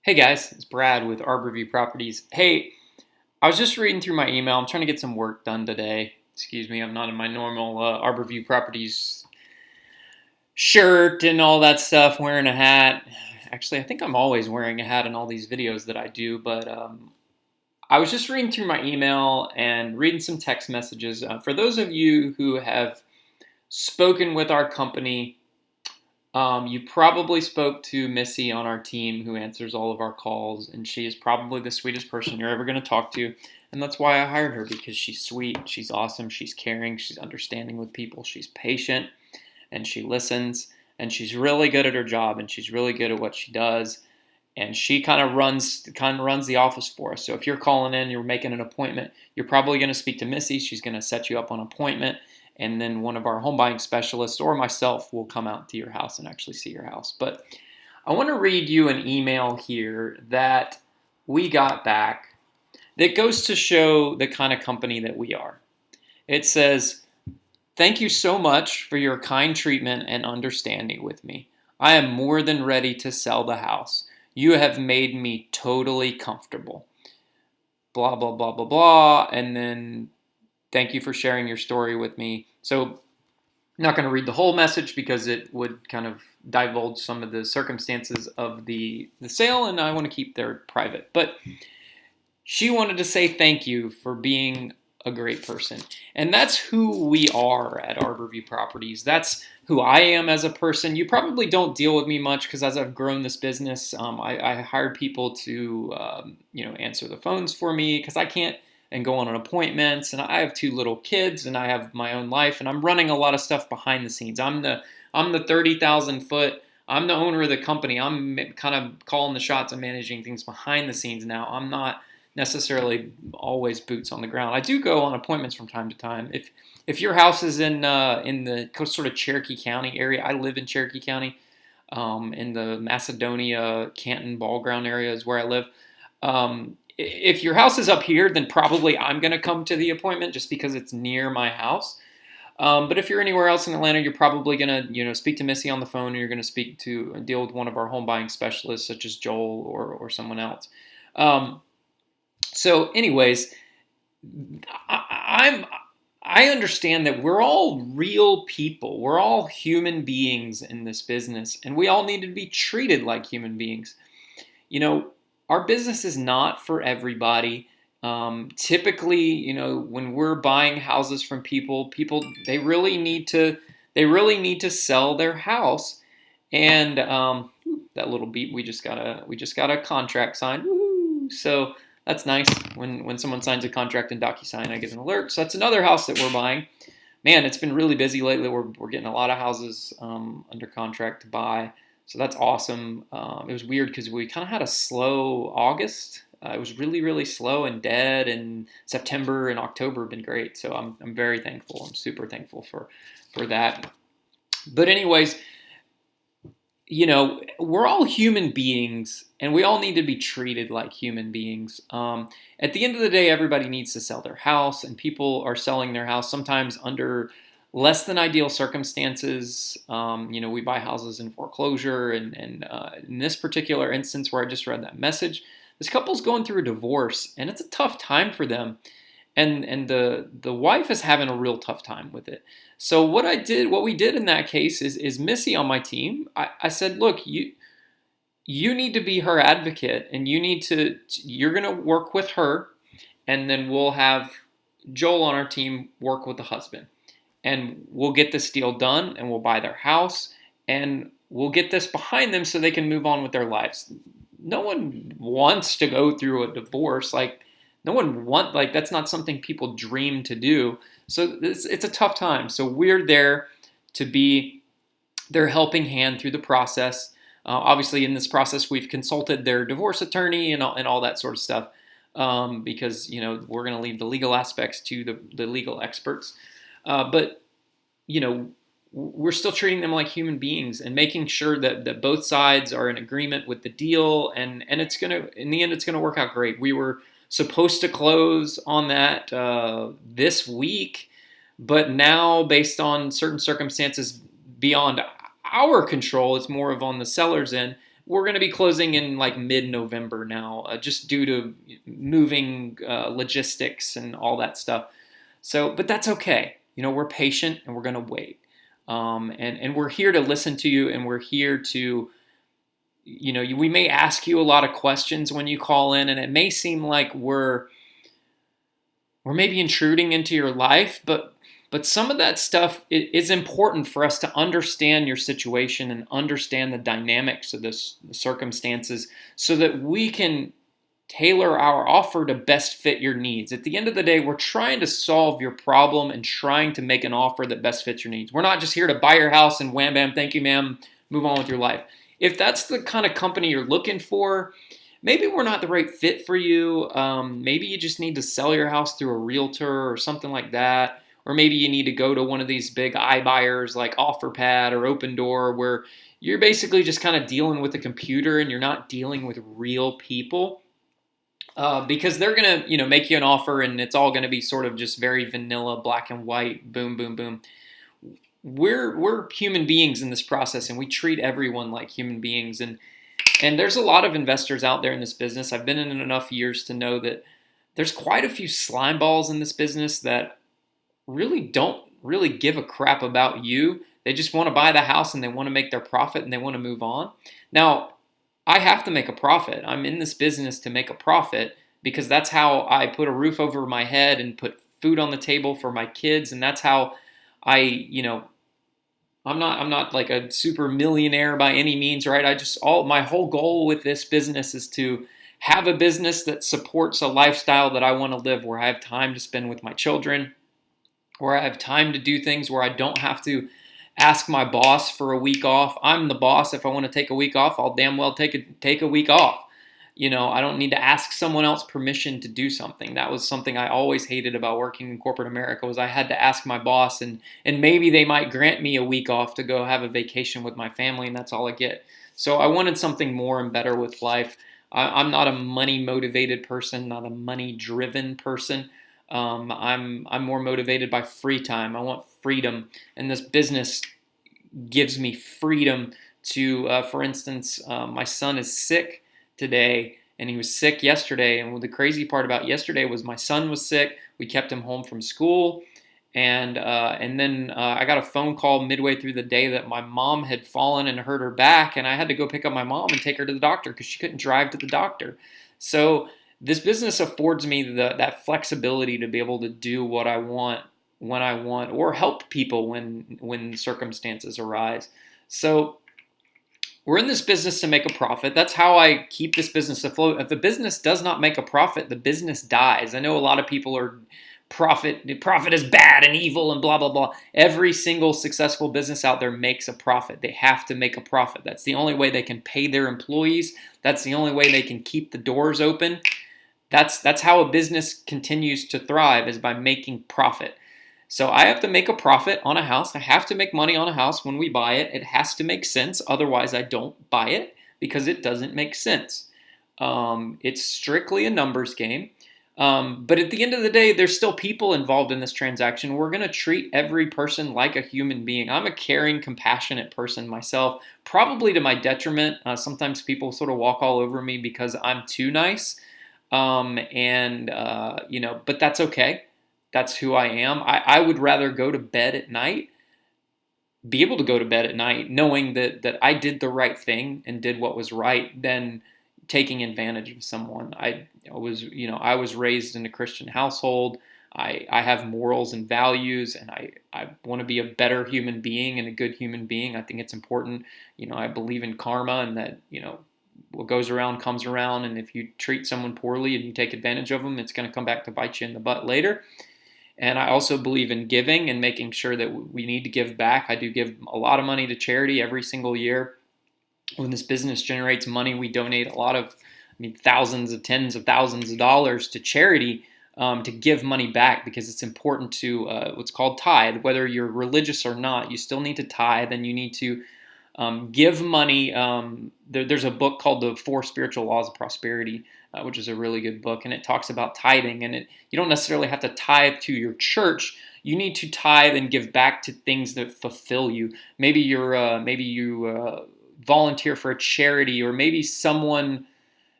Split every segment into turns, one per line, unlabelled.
Hey guys, it's Brad with Arborview Properties. Hey, I was just reading through my email. I'm trying to get some work done today. Excuse me, I'm not in my normal Arborview Properties shirt and all that stuff, wearing a hat. Actually, I think I'm always wearing a hat in all these videos that I do, but I was just reading through my email and reading some text messages. For those of you who have spoken with our company, you probably spoke to Missy on our team who answers all of our calls, and she is probably the sweetest person you're ever going to talk to. And that's why I hired her, because she's sweet, she's awesome, she's caring, she's understanding with people, she's patient, and she listens, and she's really good at her job, and she's really good at what she does. And she kind of runs the office for us. So if you're calling in, you're making an appointment, you're probably going to speak to Missy. She's going to set you up on an appointment, and then one of our home buying specialists or myself will come out to your house and actually see your house. But I want to read you an email here that we got back that goes to show the kind of company that we are. It says, "Thank you so much for your kind treatment and understanding with me. I am more than ready to sell the house. You have made me totally comfortable." Blah, blah, blah, blah, blah. And then, "Thank you for sharing your story with me." So I'm not going to read the whole message because it would kind of divulge some of the circumstances of the sale, and I want to keep their private. But she wanted to say thank you for being a great person. And that's who we are at Arborview Properties. That's who I am as a person. You probably don't deal with me much because as I've grown this business, I hired people to answer the phones for me because I can't and go on appointments. And I have two little kids and I have my own life and I'm running a lot of stuff behind the scenes. I'm the 30,000 foot. I'm the owner of the company. I'm kind of calling the shots and managing things behind the scenes now. I'm not necessarily always boots on the ground. I do go on appointments from time to time. If your house is in the sort of Cherokee County area, I live in Cherokee County, in the Macedonia, Canton, Ball Ground area is where I live. If your house is up here, then probably I'm going to come to the appointment just because it's near my house. But if you're anywhere else in Atlanta, you're probably going to speak to Missy on the phone, or you're going to deal with one of our home buying specialists, such as Joel or someone else. So, anyways, I, I understand that we're all real people. We're all human beings in this business, and we all need to be treated like human beings. You know, our business is not for everybody. Typically, when we're buying houses from people they really need to sell their house, and that little beep, we just got a contract signed. Woo! So that's nice. When someone signs a contract in DocuSign, I get an alert. So that's another house that we're buying. Man, it's been really busy lately. We're getting a lot of houses under contract to buy. So that's awesome. It was weird because we kind of had a slow August. It was really, really slow and dead, and September and October have been great. So I'm very thankful. I'm super thankful for that. But anyways, we're all human beings and we all need to be treated like human beings. At the end of the day, everybody needs to sell their house, and people are selling their house sometimes under less than ideal circumstances. We buy houses in foreclosure, and in this particular instance where I just read that message, this couple's going through a divorce, and it's a tough time for them, and the wife is having a real tough time with it. So what we did in that case is Missy on my team. I said, look, you need to be her advocate, and you're gonna work with her, and then we'll have Joel on our team work with the husband, and we'll get this deal done, and we'll buy their house, and we'll get this behind them so they can move on with their lives. No one wants to go through a divorce. Like that's not something people dream to do. So it's a tough time. So we're there to be their helping hand through the process. Obviously, in this process, we've consulted their divorce attorney and all that sort of stuff, because we're going to leave the legal aspects to the legal experts. But we're still treating them like human beings and making sure that both sides are in agreement with the deal, and in the end it's gonna work out great. We were supposed to close on that this week, but now based on certain circumstances beyond our control, it's more of on the seller's end. we're going to be closing in like mid-November now, just due to moving logistics and all that stuff. So, but that's okay. We're patient and we're going to wait. And we're here to listen to you, and we're here to, we may ask you a lot of questions when you call in, and it may seem like we're maybe intruding into your life, but some of that stuff is important for us to understand your situation and understand the dynamics of the circumstances, so that we can tailor our offer to best fit your needs. At the end of the day, we're trying to solve your problem and trying to make an offer that best fits your needs. We're not just here to buy your house and wham bam, thank you ma'am, move on with your life. If that's the kind of company you're looking for, maybe we're not the right fit for you. Maybe you just need to sell your house through a realtor or something like that. Or maybe you need to go to one of these big iBuyers like OfferPad or Opendoor, where you're basically just kind of dealing with a computer and you're not dealing with real people. Because they're gonna, make you an offer, and it's all gonna be sort of just very vanilla, black and white, boom, boom, boom. We're human beings in this process, and we treat everyone like human beings. And there's a lot of investors out there in this business. I've been in it enough years to know that there's quite a few slime balls in this business that really don't really give a crap about you. They just want to buy the house and they want to make their profit and they want to move on. Now, I have to make a profit. I'm in this business to make a profit, because that's how I put a roof over my head and put food on the table for my kids, and that's how I'm not like a super millionaire by any means, right? My whole goal with this business is to have a business that supports a lifestyle that I want to live, where I have time to spend with my children, where I have time to do things, where I don't have to ask my boss for a week off. I'm the boss. If I want to take a week off, I'll damn well take a week off. I don't need to ask someone else permission to do something. That was something I always hated about working in corporate America, was I had to ask my boss, and maybe they might grant me a week off to go have a vacation with my family, and that's all I get. So I wanted something more and better with life. I'm not a money motivated person, not a money driven person. I'm more motivated by free time. I want freedom, and this business gives me freedom to, for instance, my son is sick today, and he was sick yesterday. And the crazy part about yesterday was my son was sick. We kept him home from school, and then I got a phone call midway through the day that my mom had fallen and hurt her back, and I had to go pick up my mom and take her to the doctor because she couldn't drive to the doctor. So this business affords me that flexibility to be able to do what I want when I want, or help people when circumstances arise. So we're in this business to make a profit. That's how I keep this business afloat. If the business does not make a profit, the business dies. I know a lot of people are profit is bad and evil and blah blah blah. Every single successful business out there makes a profit. They have to make a profit. That's the only way they can pay their employees. That's the only way they can keep the doors open. That's how a business continues to thrive, is by making profit. So I have to make a profit on a house. I have to make money on a house when we buy it. It has to make sense. Otherwise, I don't buy it, because it doesn't make sense. It's strictly a numbers game. But at the end of the day, there's still people involved in this transaction. We're going to treat every person like a human being. I'm a caring, compassionate person myself, probably to my detriment. Sometimes people sort of walk all over me because I'm too nice. But that's okay. That's who I am. I would rather go to bed at night, be able to go to bed at night, knowing that I did the right thing and did what was right, than taking advantage of someone. I was raised in a Christian household. I have morals and values, and I want to be a better human being and a good human being. I think it's important. I believe in karma, and that, what goes around comes around. And if you treat someone poorly and you take advantage of them, it's going to come back to bite you in the butt later. And I also believe in giving and making sure that we need to give back. I do give a lot of money to charity every single year. When this business generates money, we donate a lot of, tens of thousands of dollars to charity, to give money back, because it's important to what's called tithe. Whether you're religious or not, you still need to tithe, and you need to give money. There's a book called The Four Spiritual Laws of Prosperity, which is a really good book, and it talks about tithing. And you don't necessarily have to tithe to your church. You need to tithe and give back to things that fulfill you. Maybe you volunteer for a charity, or maybe someone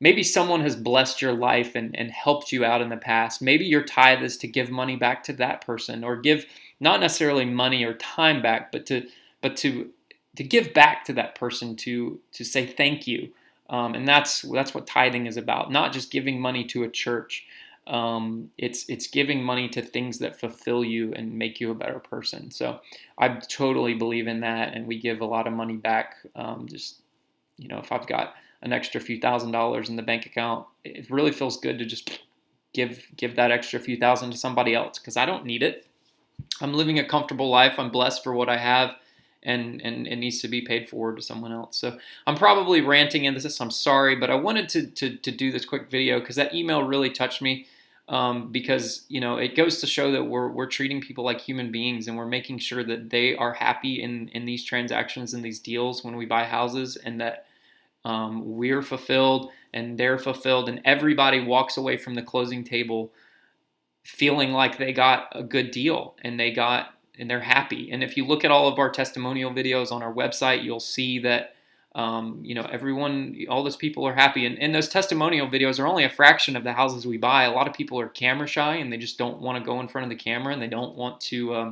has blessed your life and helped you out in the past. Maybe your tithe is to give money back to that person, or give not necessarily money or time back, but to give back to that person, to say thank you. And that's what tithing is about. Not just giving money to a church. It's giving money to things that fulfill you and make you a better person. So I totally believe in that, and we give a lot of money back. Just if I've got an extra few $1,000s in the bank account, it really feels good to just give that extra few thousand to somebody else, because I don't need it. I'm living a comfortable life. I'm blessed for what I have, and it needs to be paid forward to someone else. So I'm probably ranting into this. I'm sorry, but I wanted to do this quick video because that email really touched me. Because it goes to show that we're treating people like human beings, and we're making sure that they are happy in these transactions and these deals when we buy houses, and that we're fulfilled and they're fulfilled, and everybody walks away from the closing table feeling like they got a good deal, and they're happy. And if you look at all of our testimonial videos on our website, you'll see that everyone, all those people are happy. And those testimonial videos are only a fraction of the houses we buy. A lot of people are camera shy, and they just don't want to go in front of the camera, and they don't want to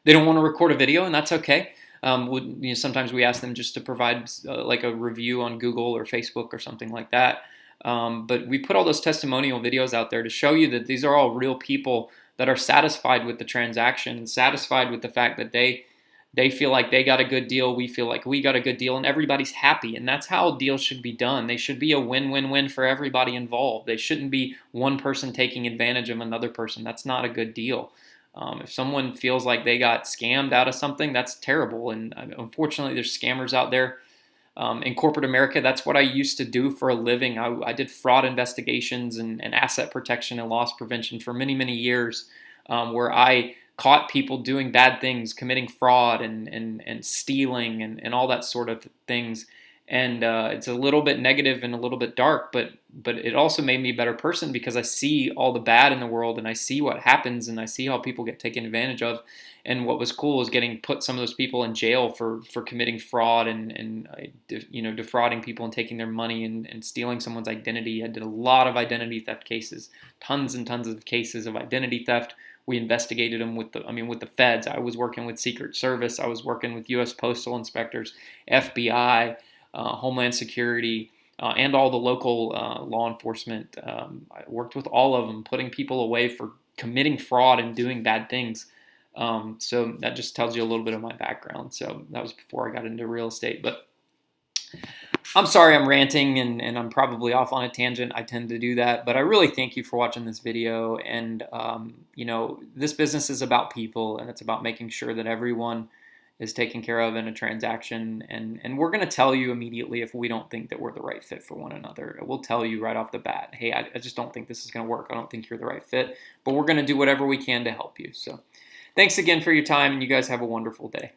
record a video, and that's okay. Sometimes we ask them just to provide like a review on Google or Facebook or something like that. But we put all those testimonial videos out there to show you that these are all real people that are satisfied with the transaction, and satisfied with the fact that they feel like they got a good deal, we feel like we got a good deal, and everybody's happy. And that's how deals should be done. They should be a win-win-win for everybody involved. They shouldn't be one person taking advantage of another person. That's not a good deal. If someone feels like they got scammed out of something, that's terrible. And unfortunately, there's scammers out there. In corporate America, that's what I used to do for a living. I did fraud investigations and asset protection and loss prevention for many, many years, where I caught people doing bad things, committing fraud and stealing and all that sort of things. And it's a little bit negative and a little bit dark, but it also made me a better person, because I see all the bad in the world, and I see what happens, and I see how people get taken advantage of. And what was cool is put some of those people in jail for committing fraud and defrauding people and taking their money and stealing someone's identity. I did a lot of identity theft cases, tons and tons of cases of identity theft. We investigated them with the feds. I was working with Secret Service. I was working with U.S. Postal Inspectors, FBI, Homeland Security, and all the local law enforcement. I worked with all of them, putting people away for committing fraud and doing bad things. So that just tells you a little bit of my background. So that was before I got into real estate. But I'm sorry I'm ranting, and I'm probably off on a tangent. I tend to do that. But I really thank you for watching this video. And, this business is about people, and it's about making sure that everyone is taken care of in a transaction. And we're going to tell you immediately if we don't think that we're the right fit for one another. We'll tell you right off the bat, hey, I just don't think this is going to work. I don't think you're the right fit. But we're going to do whatever we can to help you. So thanks again for your time, and you guys have a wonderful day.